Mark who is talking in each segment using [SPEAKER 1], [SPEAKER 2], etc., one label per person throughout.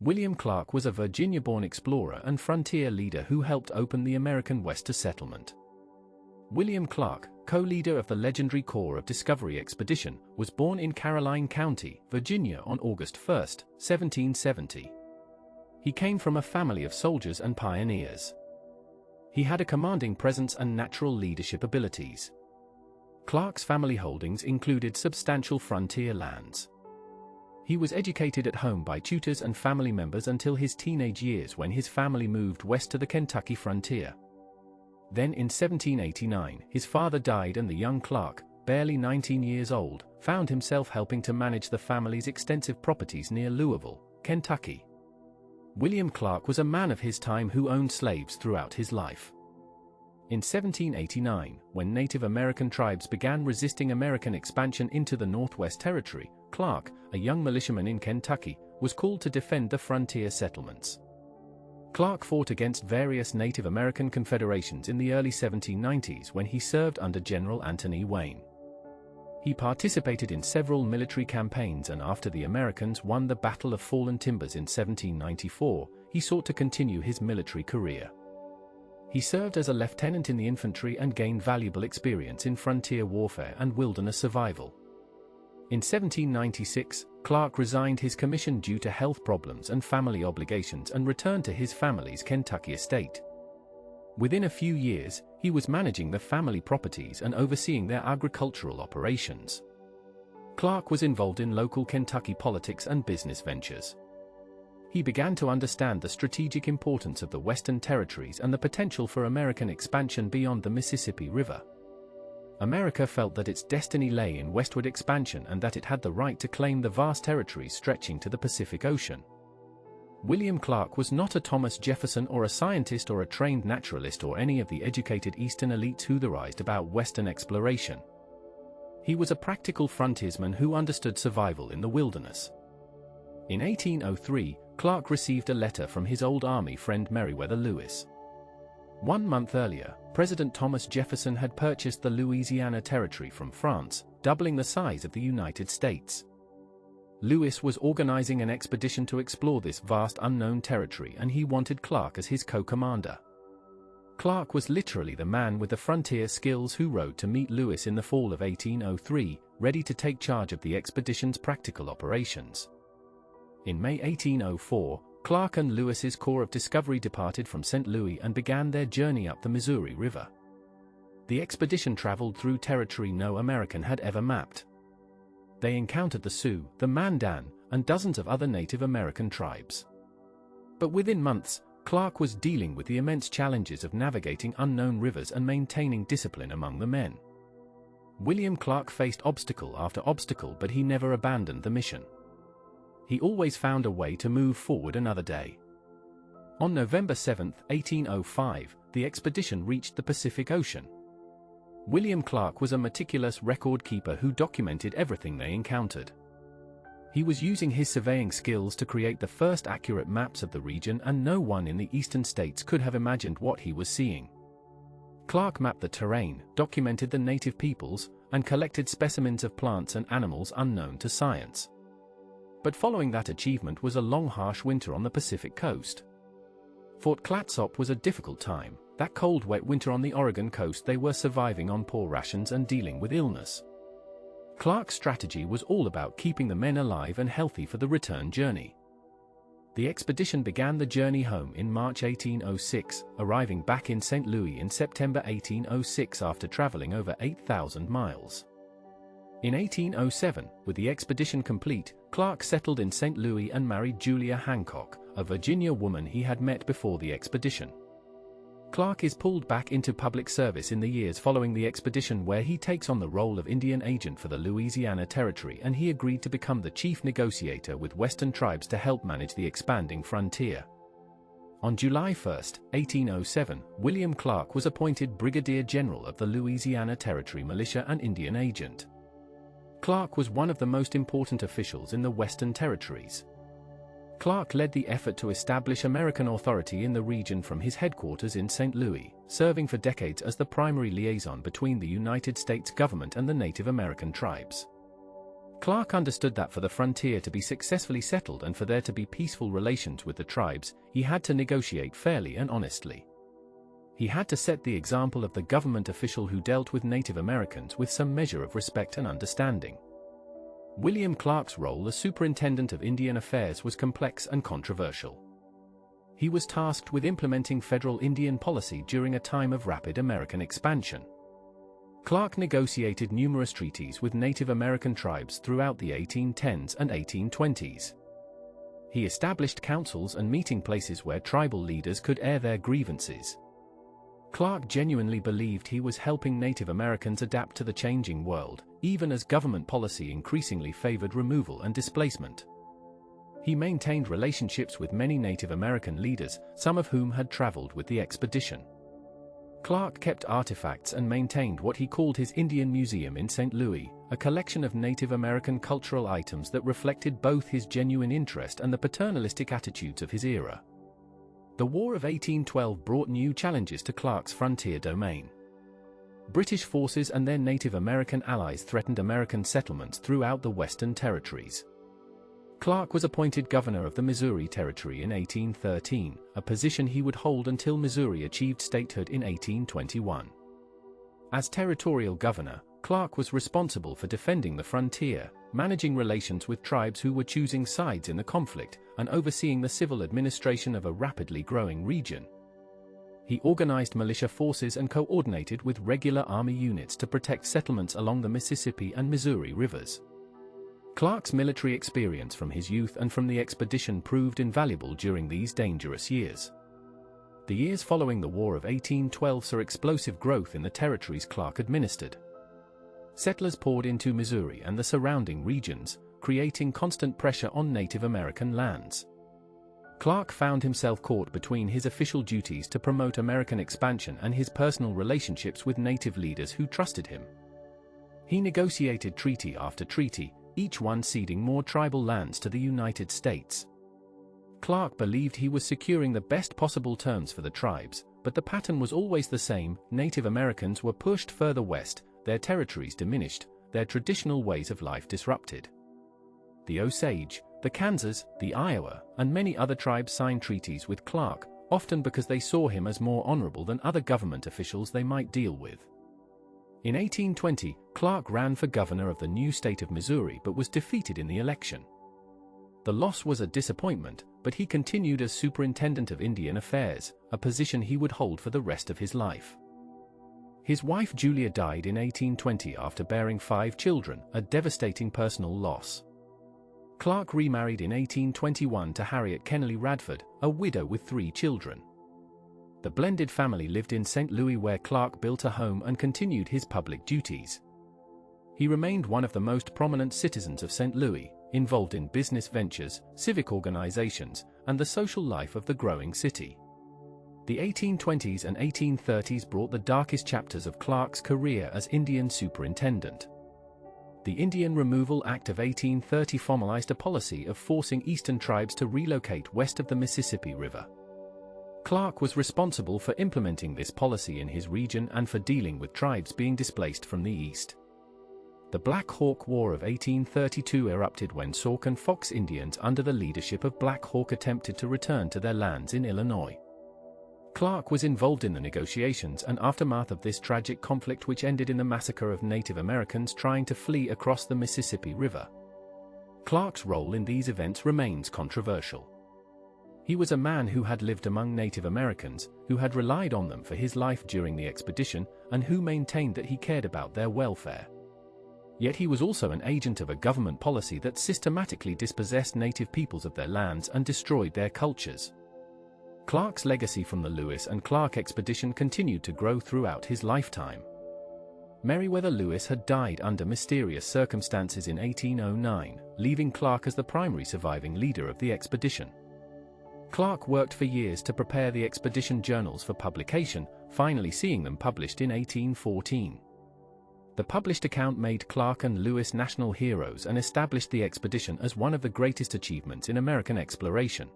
[SPEAKER 1] William Clark was a Virginia-born explorer and frontier leader who helped open the American West to settlement. William Clark, co-leader of the legendary Corps of Discovery expedition, was born in Caroline County, Virginia on August 1, 1770. He came from a family of soldiers and pioneers. He had a commanding presence and natural leadership abilities. Clark's family holdings included substantial frontier lands. He was educated at home by tutors and family members until his teenage years when his family moved west to the Kentucky frontier. Then in 1789, his father died and the young Clark, barely 19 years old, found himself helping to manage the family's extensive properties near Louisville, Kentucky. William Clark was a man of his time who owned slaves throughout his life. In 1789, when Native American tribes began resisting American expansion into the Northwest Territory, Clark, a young militiaman in Kentucky, was called to defend the frontier settlements. Clark fought against various Native American confederations in the early 1790s when he served under General Anthony Wayne. He participated in several military campaigns, and after the Americans won the Battle of Fallen Timbers in 1794, he sought to continue his military career. He served as a lieutenant in the infantry and gained valuable experience in frontier warfare and wilderness survival. In 1796, Clark resigned his commission due to health problems and family obligations and returned to his family's Kentucky estate. Within a few years, he was managing the family properties and overseeing their agricultural operations. Clark was involved in local Kentucky politics and business ventures. He began to understand the strategic importance of the Western territories and the potential for American expansion beyond the Mississippi River. America felt that its destiny lay in westward expansion and that it had the right to claim the vast territories stretching to the Pacific Ocean. William Clark was not a Thomas Jefferson or a scientist or a trained naturalist or any of the educated Eastern elites who theorized about Western exploration. He was a practical frontiersman who understood survival in the wilderness. In 1803, Clark received a letter from his old Army friend Meriwether Lewis. 1 month earlier, President Thomas Jefferson had purchased the Louisiana Territory from France, doubling the size of the United States. Lewis was organizing an expedition to explore this vast unknown territory, and he wanted Clark as his co-commander. Clark was literally the man with the frontier skills who rode to meet Lewis in the fall of 1803, ready to take charge of the expedition's practical operations. In May 1804, Clark and Lewis's Corps of Discovery departed from St. Louis and began their journey up the Missouri River. The expedition traveled through territory no American had ever mapped. They encountered the Sioux, the Mandan, and dozens of other Native American tribes. But within months, Clark was dealing with the immense challenges of navigating unknown rivers and maintaining discipline among the men. William Clark faced obstacle after obstacle, but he never abandoned the mission. He always found a way to move forward another day. On November 7, 1805, the expedition reached the Pacific Ocean. William Clark was a meticulous record keeper who documented everything they encountered. He was using his surveying skills to create the first accurate maps of the region, and no one in the eastern states could have imagined what he was seeing. Clark mapped the terrain, documented the native peoples, and collected specimens of plants and animals unknown to science. But following that achievement was a long, harsh winter on the Pacific coast. Fort Clatsop was a difficult time. That cold, wet winter on the Oregon coast, they were surviving on poor rations and dealing with illness. Clark's strategy was all about keeping the men alive and healthy for the return journey. The expedition began the journey home in March 1806, arriving back in St. Louis in September 1806 after traveling over 8,000 miles. In 1807, with the expedition complete, Clark settled in St. Louis and married Julia Hancock, a Virginia woman he had met before the expedition. Clark is pulled back into public service in the years following the expedition, where he takes on the role of Indian agent for the Louisiana Territory, and he agreed to become the chief negotiator with Western tribes to help manage the expanding frontier. On July 1, 1807, William Clark was appointed Brigadier General of the Louisiana Territory Militia and Indian Agent. Clark was one of the most important officials in the Western Territories. Clark led the effort to establish American authority in the region from his headquarters in St. Louis, serving for decades as the primary liaison between the United States government and the Native American tribes. Clark understood that for the frontier to be successfully settled and for there to be peaceful relations with the tribes, he had to negotiate fairly and honestly. He had to set the example of the government official who dealt with Native Americans with some measure of respect and understanding. William Clark's role as Superintendent of Indian Affairs was complex and controversial. He was tasked with implementing federal Indian policy during a time of rapid American expansion. Clark negotiated numerous treaties with Native American tribes throughout the 1810s and 1820s. He established councils and meeting places where tribal leaders could air their grievances. Clark genuinely believed he was helping Native Americans adapt to the changing world, even as government policy increasingly favored removal and displacement. He maintained relationships with many Native American leaders, some of whom had traveled with the expedition. Clark kept artifacts and maintained what he called his Indian Museum in St. Louis, a collection of Native American cultural items that reflected both his genuine interest and the paternalistic attitudes of his era. The War of 1812 brought new challenges to Clark's frontier domain. British forces and their Native American allies threatened American settlements throughout the Western Territories. Clark was appointed governor of the Missouri Territory in 1813, a position he would hold until Missouri achieved statehood in 1821. As territorial governor, Clark was responsible for defending the frontier, managing relations with tribes who were choosing sides in the conflict, and overseeing the civil administration of a rapidly growing region. He organized militia forces and coordinated with regular army units to protect settlements along the Mississippi and Missouri rivers. Clark's military experience from his youth and from the expedition proved invaluable during these dangerous years. The years following the War of 1812 saw explosive growth in the territories Clark administered. Settlers poured into Missouri and the surrounding regions, creating constant pressure on Native American lands. Clark found himself caught between his official duties to promote American expansion and his personal relationships with Native leaders who trusted him. He negotiated treaty after treaty, each one ceding more tribal lands to the United States. Clark believed he was securing the best possible terms for the tribes, but the pattern was always the same: Native Americans were pushed further west, their territories diminished, their traditional ways of life disrupted. The Osage, the Kansas, the Iowa, and many other tribes signed treaties with Clark, often because they saw him as more honorable than other government officials they might deal with. In 1820, Clark ran for governor of the new state of Missouri but was defeated in the election. The loss was a disappointment, but he continued as Superintendent of Indian Affairs, a position he would hold for the rest of his life. His wife Julia died in 1820 after bearing 5 children, a devastating personal loss. Clark remarried in 1821 to Harriet Kennelly Radford, a widow with 3 children. The blended family lived in St. Louis, where Clark built a home and continued his public duties. He remained one of the most prominent citizens of St. Louis, involved in business ventures, civic organizations, and the social life of the growing city. The 1820s and 1830s brought the darkest chapters of Clark's career as Indian superintendent. The Indian Removal Act of 1830 formalized a policy of forcing eastern tribes to relocate west of the Mississippi River. Clark was responsible for implementing this policy in his region and for dealing with tribes being displaced from the east. The Black Hawk War of 1832 erupted when Sauk and Fox Indians under the leadership of Black Hawk attempted to return to their lands in Illinois. Clark was involved in the negotiations and aftermath of this tragic conflict, which ended in the massacre of Native Americans trying to flee across the Mississippi River. Clark's role in these events remains controversial. He was a man who had lived among Native Americans, who had relied on them for his life during the expedition, and who maintained that he cared about their welfare. Yet he was also an agent of a government policy that systematically dispossessed Native peoples of their lands and destroyed their cultures. Clark's legacy from the Lewis and Clark expedition continued to grow throughout his lifetime. Meriwether Lewis had died under mysterious circumstances in 1809, leaving Clark as the primary surviving leader of the expedition. Clark worked for years to prepare the expedition journals for publication, finally seeing them published in 1814. The published account made Clark and Lewis national heroes and established the expedition as one of the greatest achievements in American exploration.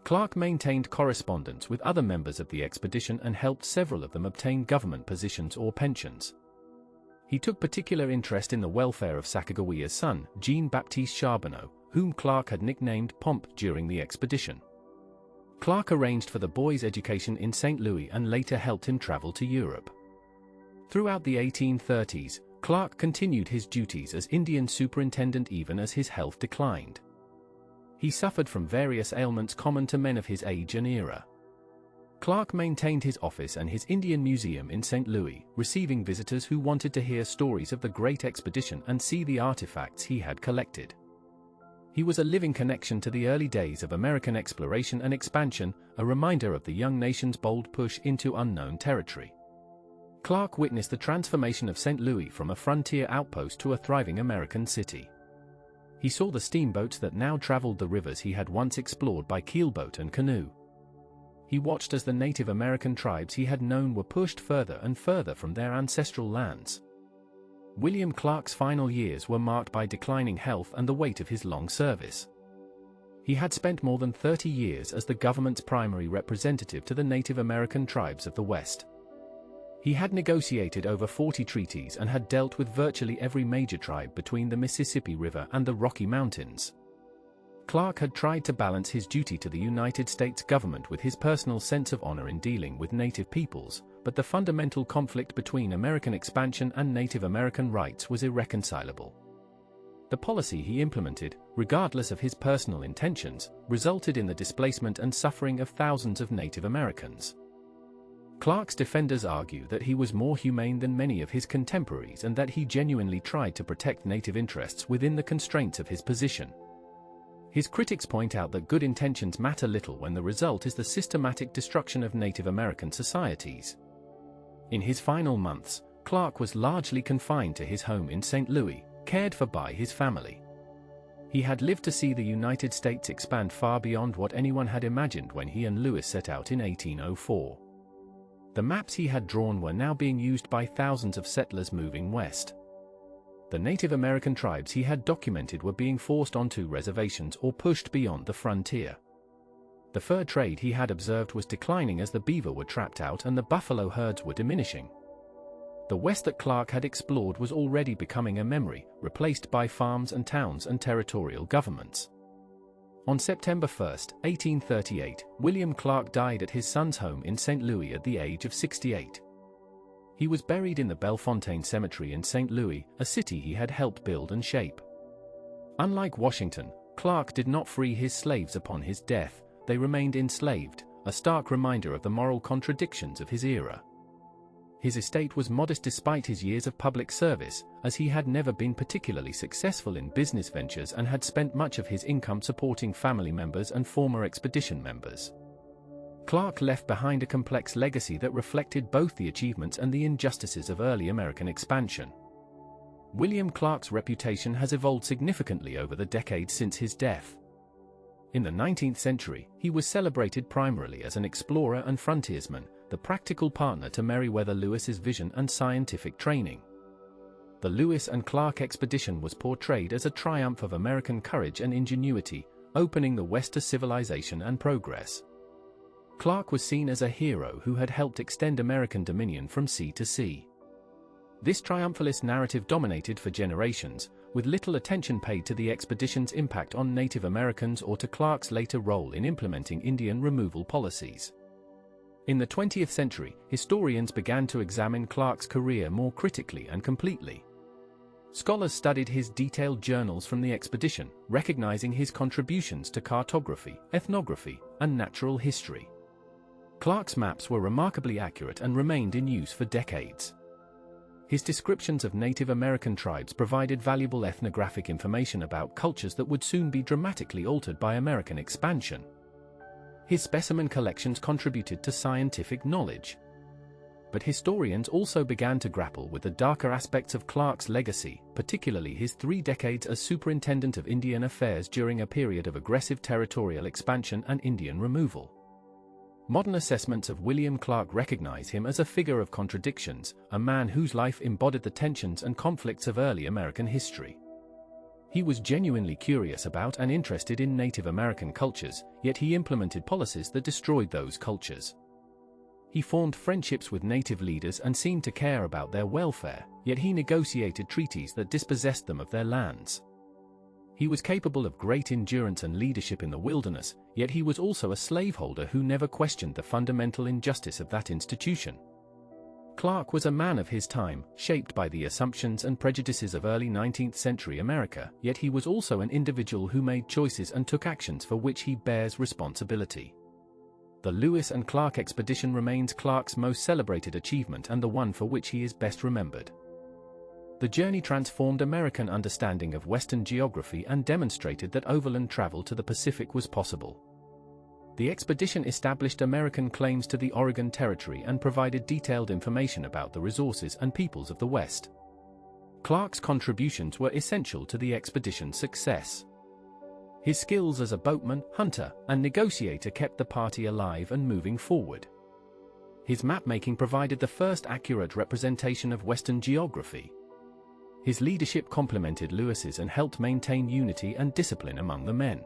[SPEAKER 1] Clark maintained correspondence with other members of the expedition and helped several of them obtain government positions or pensions. He took particular interest in the welfare of Sacagawea's son, Jean-Baptiste Charbonneau, whom Clark had nicknamed Pomp during the expedition. Clark arranged for the boy's education in St. Louis and later helped him travel to Europe. Throughout the 1830s, Clark continued his duties as Indian superintendent even as his health declined. He suffered from various ailments common to men of his age and era. Clark maintained his office and his Indian Museum in St. Louis, receiving visitors who wanted to hear stories of the great expedition and see the artifacts he had collected. He was a living connection to the early days of American exploration and expansion, a reminder of the young nation's bold push into unknown territory. Clark witnessed the transformation of St. Louis from a frontier outpost to a thriving American city. He saw the steamboats that now traveled the rivers he had once explored by keelboat and canoe. He watched as the Native American tribes he had known were pushed further and further from their ancestral lands. William Clark's final years were marked by declining health and the weight of his long service. He had spent more than 30 years as the government's primary representative to the Native American tribes of the West. He had negotiated over 40 treaties and had dealt with virtually every major tribe between the Mississippi River and the Rocky Mountains. Clark had tried to balance his duty to the United States government with his personal sense of honor in dealing with Native peoples, but the fundamental conflict between American expansion and Native American rights was irreconcilable. The policy he implemented, regardless of his personal intentions, resulted in the displacement and suffering of thousands of Native Americans. Clark's defenders argue that he was more humane than many of his contemporaries and that he genuinely tried to protect Native interests within the constraints of his position. His critics point out that good intentions matter little when the result is the systematic destruction of Native American societies. In his final months, Clark was largely confined to his home in St. Louis, cared for by his family. He had lived to see the United States expand far beyond what anyone had imagined when he and Lewis set out in 1804. The maps he had drawn were now being used by thousands of settlers moving west. The Native American tribes he had documented were being forced onto reservations or pushed beyond the frontier. The fur trade he had observed was declining as the beaver were trapped out and the buffalo herds were diminishing. The West that Clark had explored was already becoming a memory, replaced by farms and towns and territorial governments. On September 1, 1838, William Clark died at his son's home in St. Louis at the age of 68. He was buried in the Bellefontaine Cemetery in St. Louis, a city he had helped build and shape. Unlike Washington, Clark did not free his slaves upon his death. They remained enslaved, a stark reminder of the moral contradictions of his era. His estate was modest despite his years of public service, as he had never been particularly successful in business ventures and had spent much of his income supporting family members and former expedition members. Clark left behind a complex legacy that reflected both the achievements and the injustices of early American expansion. William Clark's reputation has evolved significantly over the decades since his death. In the 19th century, he was celebrated primarily as an explorer and frontiersman, the practical partner to Meriwether Lewis's vision and scientific training. The Lewis and Clark expedition was portrayed as a triumph of American courage and ingenuity, opening the West to civilization and progress. Clark was seen as a hero who had helped extend American dominion from sea to sea. This triumphalist narrative dominated for generations, with little attention paid to the expedition's impact on Native Americans or to Clark's later role in implementing Indian removal policies. In the 20th century, historians began to examine Clark's career more critically and completely. Scholars studied his detailed journals from the expedition, recognizing his contributions to cartography, ethnography, and natural history. Clark's maps were remarkably accurate and remained in use for decades. His descriptions of Native American tribes provided valuable ethnographic information about cultures that would soon be dramatically altered by American expansion. His specimen collections contributed to scientific knowledge. But historians also began to grapple with the darker aspects of Clark's legacy, particularly his 3 decades as Superintendent of Indian Affairs during a period of aggressive territorial expansion and Indian removal. Modern assessments of William Clark recognize him as a figure of contradictions, a man whose life embodied the tensions and conflicts of early American history. He was genuinely curious about and interested in Native American cultures, yet he implemented policies that destroyed those cultures. He formed friendships with native leaders and seemed to care about their welfare, yet he negotiated treaties that dispossessed them of their lands. He was capable of great endurance and leadership in the wilderness, yet he was also a slaveholder who never questioned the fundamental injustice of that institution. Clark was a man of his time, shaped by the assumptions and prejudices of early 19th century America, yet he was also an individual who made choices and took actions for which he bears responsibility. The Lewis and Clark expedition remains Clark's most celebrated achievement and the one for which he is best remembered. The journey transformed American understanding of Western geography and demonstrated that overland travel to the Pacific was possible. The expedition established American claims to the Oregon Territory and provided detailed information about the resources and peoples of the West. Clark's contributions were essential to the expedition's success. His skills as a boatman, hunter, and negotiator kept the party alive and moving forward. His map-making provided the first accurate representation of Western geography. His leadership complemented Lewis's and helped maintain unity and discipline among the men.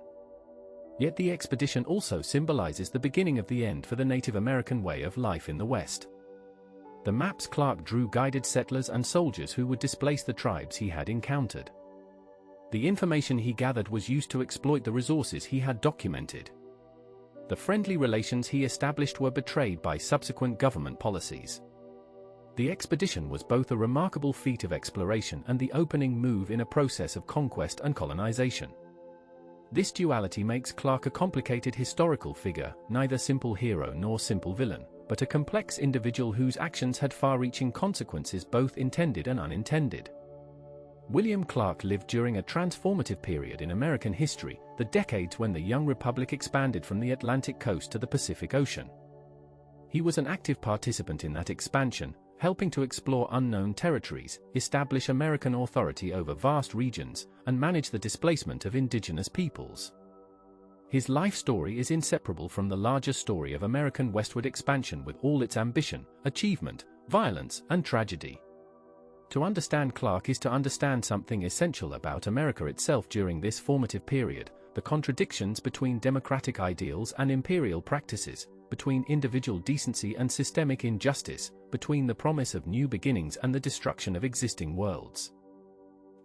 [SPEAKER 1] Yet the expedition also symbolizes the beginning of the end for the Native American way of life in the West. The maps Clark drew guided settlers and soldiers who would displace the tribes he had encountered. The information he gathered was used to exploit the resources he had documented. The friendly relations he established were betrayed by subsequent government policies. The expedition was both a remarkable feat of exploration and the opening move in a process of conquest and colonization. This duality makes Clark a complicated historical figure, neither simple hero nor simple villain, but a complex individual whose actions had far-reaching consequences, both intended and unintended. William Clark lived during a transformative period in American history, the decades when the young republic expanded from the Atlantic coast to the Pacific Ocean. He was an active participant in that expansion, helping to explore unknown territories, establish American authority over vast regions, and manage the displacement of indigenous peoples. His life story is inseparable from the larger story of American westward expansion, with all its ambition, achievement, violence, and tragedy. To understand Clark is to understand something essential about America itself during this formative period: the contradictions between democratic ideals and imperial practices, between individual decency and systemic injustice, between the promise of new beginnings and the destruction of existing worlds.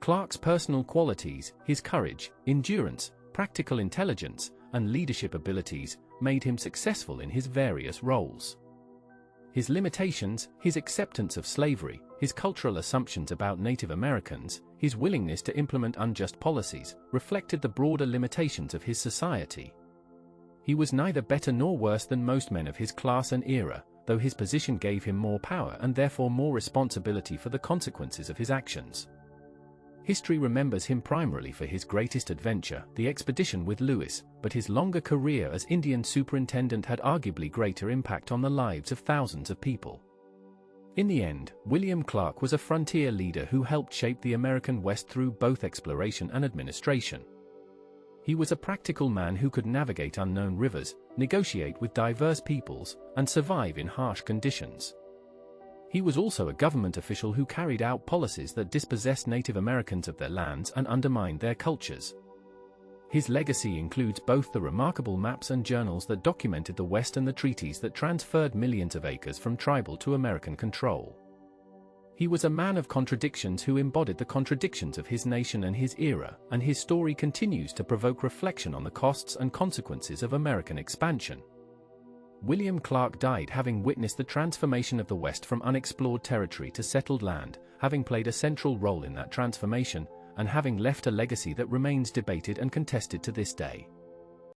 [SPEAKER 1] Clark's personal qualities, his courage, endurance, practical intelligence, and leadership abilities, made him successful in his various roles. His limitations, his acceptance of slavery, his cultural assumptions about Native Americans, his willingness to implement unjust policies, reflected the broader limitations of his society. He was neither better nor worse than most men of his class and era, though his position gave him more power and therefore more responsibility for the consequences of his actions. History remembers him primarily for his greatest adventure, the expedition with Lewis, but his longer career as Indian superintendent had arguably greater impact on the lives of thousands of people. In the end, William Clark was a frontier leader who helped shape the American West through both exploration and administration. He was a practical man who could navigate unknown rivers, negotiate with diverse peoples, and survive in harsh conditions. He was also a government official who carried out policies that dispossessed Native Americans of their lands and undermined their cultures. His legacy includes both the remarkable maps and journals that documented the West and the treaties that transferred millions of acres from tribal to American control. He was a man of contradictions who embodied the contradictions of his nation and his era, and his story continues to provoke reflection on the costs and consequences of American expansion. William Clark died having witnessed the transformation of the West from unexplored territory to settled land, having played a central role in that transformation, and having left a legacy that remains debated and contested to this day.